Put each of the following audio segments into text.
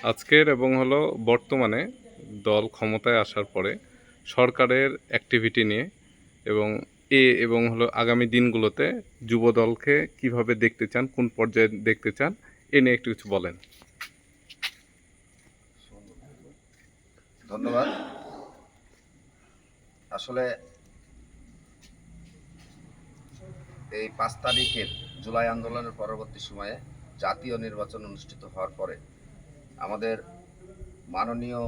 আজকের এবং বর্তমানে দল ক্ষমতায় আসার পরে সরকারের অ্যাক্টিভিটি নিয়ে এবং এবং আগামী দিনগুলোতে যুব দলকে কিভাবে দেখতে চান, কোন পর্যায়ে দেখতে চান, এ নিয়ে একটু কিছু বলেন। ধন্যবাদ। আসলে এই 5 তারিখের জুলাই আন্দোলনের পরবর্তী সময়ে জাতীয় নির্বাচন অনুষ্ঠিত হওয়ার পরে আমাদের মাননীয়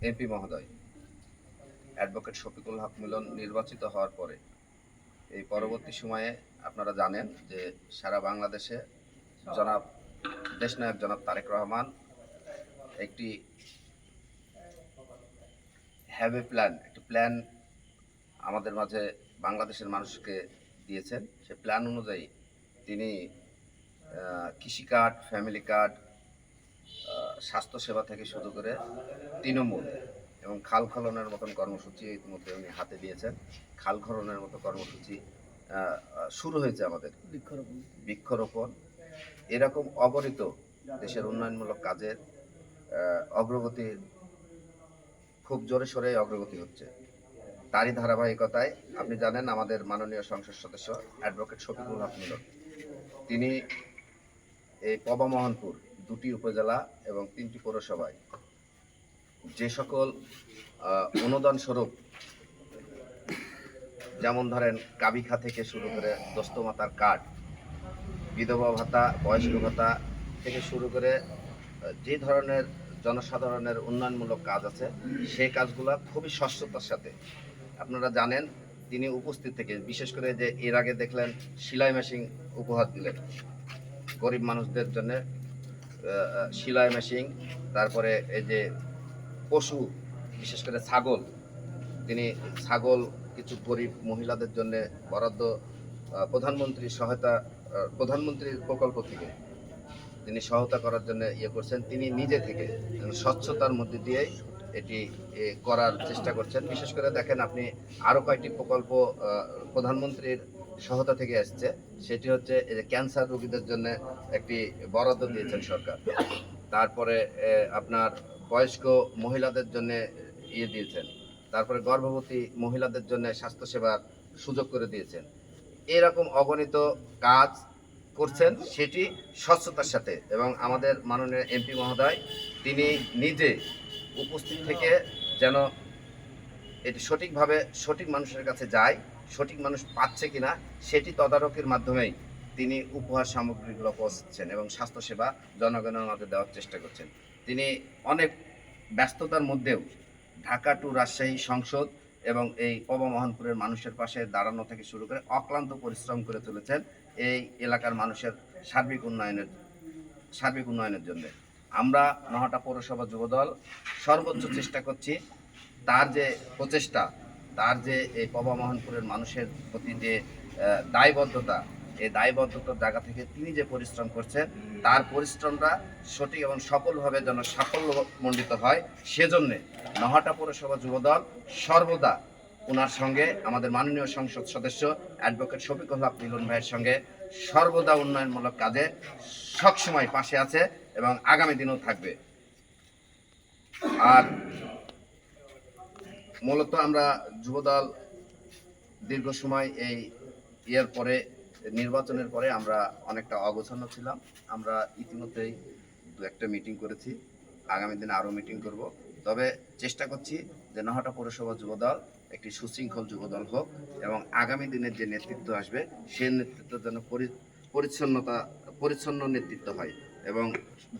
এমপি মহোদয় অ্যাডভোকেট শফিকুল হক মিলন নির্বাচিত হওয়ার পরে এই পরবর্তী সময়ে আপনারা জানেন যে সারা বাংলাদেশে দেশনায়ক জনাব তারেক রহমান একটি প্ল্যান আমাদের মাঝে বাংলাদেশের মানুষকে দিয়েছেন। সে প্ল্যান অনুযায়ী তিনি কৃষি কার্ড, ফ্যামিলি কার্ড, স্বাস্থ্যসেবা থেকে শুরু করে তৃণমূল এবং খাল খননের মতন কর্মসূচি ইতিমধ্যে উনি হাতে দিয়েছেন। খাল খননের মতো কর্মসূচি শুরু হয়েছে আমাদের, বৃক্ষরোপণ, এরকম অগণিত দেশের উন্নয়নমূলক কাজের অগ্রগতির খুব জোরে সোরে অগ্রগতি হচ্ছে। তারই ধারাবাহিকতায় আপনি জানেন আমাদের মাননীয় সংসদ সদস্য অ্যাডভোকেট শফিকুল হক মিলন তিনি এই পবা মোহনপুর 2টি উপজেলা এবং 3টি পৌরসভায় যে সকল অনুদান স্বরূপ, যেমন ধরেন কাবিখা থেকে শুরু করে দোস্তমাতার কার্ড, বিধবা ভাতা, বয়স্ক ভাতা থেকে শুরু করে যে ধরনের জনসাধারণের উন্নয়নমূলক কাজ আছে সেই কাজগুলো খুবই স্বচ্ছতার সাথে আপনারা জানেন তিনি উপস্থিত থেকে, বিশেষ করে যে এর আগে দেখলেন সেলাই মেশিন উপহার দিলেন গরিব মানুষদের জন্য, সেলাই মেশিন, তারপরে এই যে পশু বিশেষ করে ছাগল, তিনি ছাগল কিছু গরিব মহিলাদের জন্য বরাদ্দ প্রধানমন্ত্রীর প্রকল্প থেকে তিনি সহায়তা করার জন্য করছেন। তিনি নিজে থেকে স্বচ্ছতার মধ্যে দিয়েই এটি করার চেষ্টা করছেন। বিশেষ করে দেখেন আপনি আরও কয়েকটি প্রকল্প প্রধানমন্ত্রীর সহায়তা থেকে আসছে, সেটি হচ্ছে এই যে ক্যান্সার রোগীদের জন্য একটি বরাদ্দ দিয়েছেন সরকার। তারপরে আপনার বয়স্ক মহিলাদের জন্য দিয়েছেন, তারপরে গর্ভবতী মহিলাদের জন্য স্বাস্থ্যসেবার সুযোগ করে দিয়েছেন। এরকম অগণিত কাজ করছেন, সেটি স্বচ্ছতার সাথে। এবং আমাদের মাননীয় এমপি মহোদয় তিনি নিজে উপস্থিত থেকে যেন এটি সঠিকভাবে সঠিক মানুষের কাছে যায়, সঠিক মানুষ পাচ্ছে কিনা সেটি তদারকির মাধ্যমেই তিনি উপহার সামগ্রীগুলো পৌঁছাচ্ছেন এবং স্বাস্থ্যসেবা জনগণের মাঝে দেওয়ার চেষ্টা করছেন। তিনি অনেক ব্যস্ততার মধ্যেও ঢাকা টু রাজশাহী সংসদ এবং এই পবা মোহনপুরের মানুষের পাশে দাঁড়ানো থেকে শুরু করে অক্লান্ত পরিশ্রম করে চলেছেন এই এলাকার মানুষের সার্বিক উন্নয়নের জন্য। আমরা নহাটা পৌরসভা যুবদল সর্বোচ্চ চেষ্টা করছি তার যে প্রচেষ্টা, তার যে এই পবা মোহনপুরের মানুষের প্রতি যে দায়বদ্ধতা, এই দায়বদ্ধতার জায়গা থেকে তিনি যে পরিশ্রম করছেন তার পরিশ্রমটা সঠিক এবং সফলভাবে যেন সাফল্যমণ্ডিত হয়, সেজন্যে নহাটা পৌরসভা যুবদল সর্বদা ওনার সঙ্গে, আমাদের মাননীয় সংসদ সদস্য অ্যাডভোকেট শফিকুল হক মিলন ভাইয়ের সঙ্গে সর্বদা উন্নয়নমূলক কাজে সবসময় পাশে আছে এবং আগামী দিনেও থাকবে। আর মূলত আমরা যুবদল দীর্ঘ সময় এই নির্বাচনের পরে আমরা অনেকটা অগোছান্ন ছিলাম। আমরা ইতিমধ্যেই 2-1টা মিটিং করেছি, আগামী দিনে আরও মিটিং করব। তবে চেষ্টা করছি যে নহাটা পৌরসভা যুবদল একটি সুশৃঙ্খল যুবদল হোক এবং আগামী দিনের যে নেতৃত্ব আসবে সেই নেতৃত্ব যেন পরিচ্ছন্ন নেতৃত্ব হয় এবং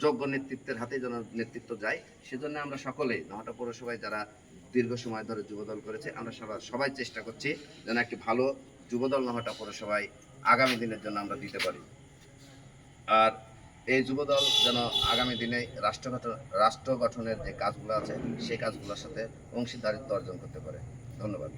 যোগ্য নেতৃত্বের হাতে যেন নেতৃত্ব যায়। সেজন্য আমরা সকলেই নহাটা পৌরসভায় যারা দীর্ঘ সময় ধরে যুবদল করেছে আমরা সবাই চেষ্টা করছি যেন একটি ভালো যুবদল নহাটা পৌরসভায় আগামী দিনের জন্য আমরা দিতে পারি। আর এই যুবদল যেন আগামী দিনে রাষ্ট্র গঠনের যে কাজগুলো আছে সেই কাজগুলোর সাথে অংশীদারিত্ব অর্জন করতে পারে। ধন্যবাদ।